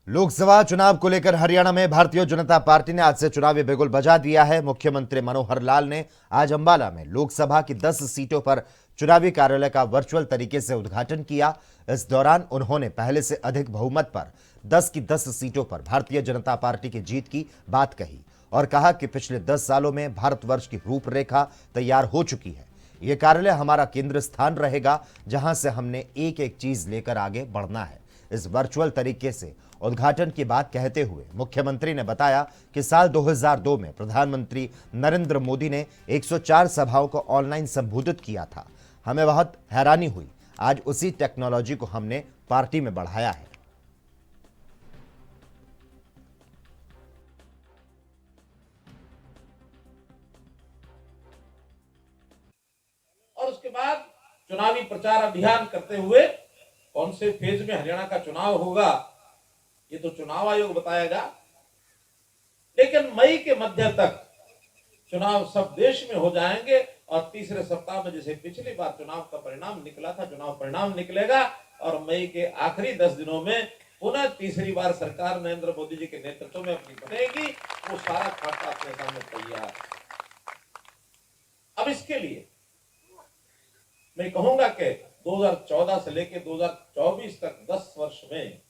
लोकसभा चुनाव को लेकर हरियाणा में भारतीय जनता पार्टी ने आज से चुनावी बिगुल बजा दिया है। मुख्यमंत्री मनोहर लाल ने आज अंबाला में लोकसभा की 10 सीटों पर चुनावी कार्यालय का वर्चुअल तरीके से उद्घाटन किया। इस दौरान उन्होंने पहले से अधिक बहुमत पर 10 की 10 सीटों पर भारतीय जनता पार्टी की जीत की बात कही और कहा कि पिछले 10 सालों में भारतवर्ष की रूपरेखा तैयार हो चुकी है। यह कार्यालय हमारा केंद्र स्थान रहेगा, जहां से हमने एक एक चीज लेकर आगे बढ़ना है। इस वर्चुअल तरीके से उद्घाटन की बात कहते हुए मुख्यमंत्री ने बताया कि साल 2002 में प्रधानमंत्री नरेंद्र मोदी ने 104 सभाओं को ऑनलाइन संबोधित किया था। हमें बहुत हैरानी हुई। आज उसी टेक्नोलॉजी को हमने पार्टी में बढ़ाया है। और उसके बाद चुनावी प्रचार अभियान करते हुए कौन से फेज में हरियाणा का चुनाव होगा ये तो चुनाव आयोग बताएगा, लेकिन मई के मध्य तक चुनाव सब देश में हो जाएंगे और तीसरे सप्ताह में जैसे पिछली बार चुनाव का परिणाम निकला था, चुनाव परिणाम निकलेगा और मई के आखिरी 10 दिनों में पुनः तीसरी बार सरकार नरेंद्र मोदी जी के नेतृत्व में अपनी बनेगी। वो सारा खाका अपने सामने तैयार। अब इसके लिए मैं कहूंगा कि 2014 से लेकर 2024 तक 10 वर्ष में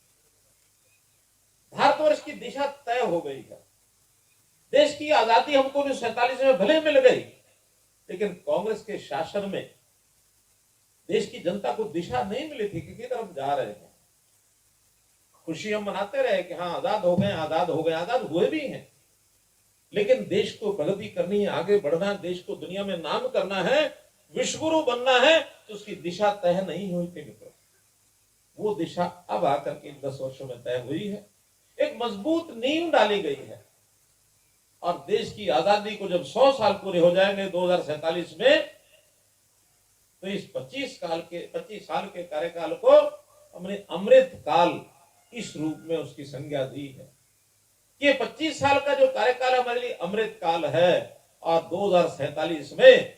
भारतवर्ष की दिशा तय हो गई है। देश की आजादी हमको 1947 में भले मिल गई, लेकिन कांग्रेस के शासन में देश की जनता को दिशा नहीं मिली थी कि किधर हम जा रहे हैं। खुशी हम मनाते रहे कि हाँ आजाद हो गए, आजाद हो गए, आजाद हुए भी हैं, लेकिन देश को प्रगति करनी है, आगे बढ़ना है, देश को दुनिया में नाम करना है, विश्वगुरु बनना है, तो उसकी दिशा तय नहीं हुई थी मित्रों। वो दिशा अब आकर के 10 वर्षों में तय हुई है। एक मजबूत नींव डाली गई है और देश की आजादी को जब 100 साल पूरे हो जाएंगे 2047 में, तो इस 25 साल के कार्यकाल को हमने अमृत काल इस रूप में उसकी संज्ञा दी है। ये 25 साल का जो कार्यकाल हमारे लिए अमृत काल है और 2047 में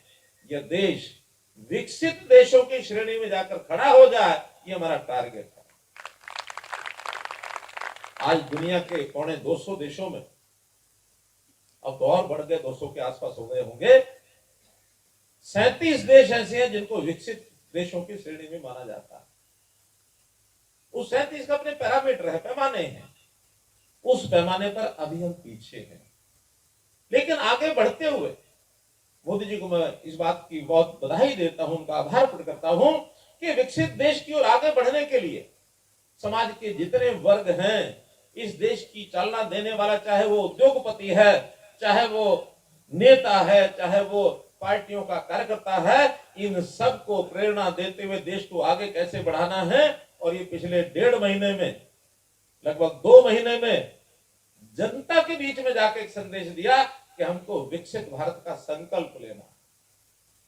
यह देश विकसित देशों की श्रेणी में जाकर खड़ा हो जाए, ये हमारा टारगेट है। आज दुनिया के 250 देशों में, अब तो और बढ़ गए, 200 के आसपास हो गए होंगे, 37 देश ऐसे हैं जिनको विकसित देशों की श्रेणी में माना जाता है। उस 37 का अपने पैरामीटर है, पैमाने हैं। उस पैमाने पर अभी हम पीछे हैं, लेकिन आगे बढ़ते हुए मोदी जी को मैं इस बात की बहुत बधाई देता हूं, उनका आभार प्रकट करता हूं कि विकसित देश की ओर आगे बढ़ने के लिए समाज के जितने वर्ग हैं, इस देश की चालना देने वाला, चाहे वो उद्योगपति है, चाहे वो नेता है, चाहे वो पार्टियों का कार्यकर्ता है, इन सबको प्रेरणा देते हुए देश को आगे कैसे बढ़ाना है। और ये पिछले 1.5 महीने में, लगभग 2 महीने में जनता के बीच में जाकर एक संदेश दिया कि हमको विकसित भारत का संकल्प लेना,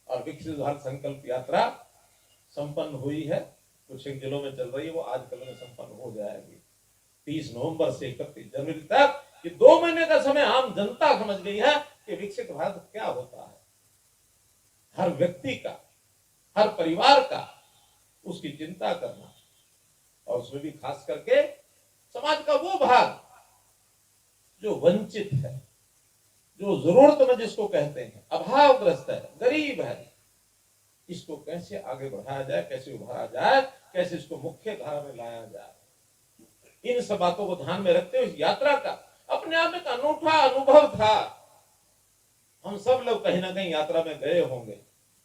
और विकसित भारत संकल्प यात्रा संपन्न हुई है। कुछ एक जिलों में चल रही है, वो आज कल में संपन्न हो जाएगी। 30 नवंबर से 31 जनवरी तक ये 2 महीने का समय आम जनता समझ गई है कि विकसित भारत क्या होता है। हर व्यक्ति का, हर परिवार का उसकी चिंता करना, और उसमें भी खास करके समाज का वो भाग जो वंचित है, जो जरूरतमंद जिसको कहते हैं, अभावग्रस्त है, गरीब है, इसको कैसे आगे बढ़ाया जाए, कैसे उभारा जाए, कैसे इसको मुख्य धारा में लाया जाए। इन सब बातों को ध्यान में रखते हुए इस यात्रा का अपने आप एक अनूठा अनुभव था। हम सब लोग कहीं ना कहीं यात्रा में गए होंगे,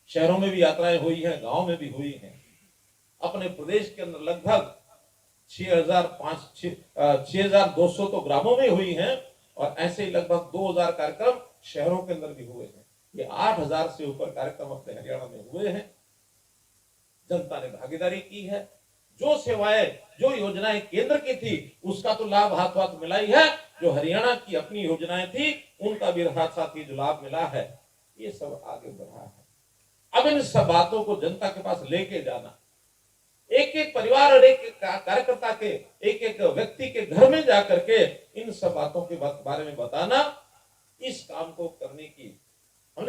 शहरों में भी यात्राएं हुई हैं, गांव में भी हुई हैं। अपने प्रदेश के अंदर लगभग 6,200 तो ग्रामों में हुई हैं, और ऐसे ही लगभग 2,000 कार्यक्रम शहरों के अंदर भी हुए हैं। ये 8,000 से ऊपर कार्यक्रम अपने हरियाणा में हुए हैं। जनता ने भागीदारी की है। जो सेवाएं, जो योजनाएं केंद्र की थी, उसका तो लाभ हाथ हाथ मिला ही है। जो हरियाणा की अपनी योजनाएं थी, उनका भी हाथ साथ ही जो लाभ मिला है, ये सब आगे बढ़ा है। अब इन सब बातों को जनता के पास लेके जाना, एक एक परिवार और एक एक कार्यकर्ता के, एक एक व्यक्ति के घर में जाकर के इन सब बातों के बारे में बताना, इस काम को करने की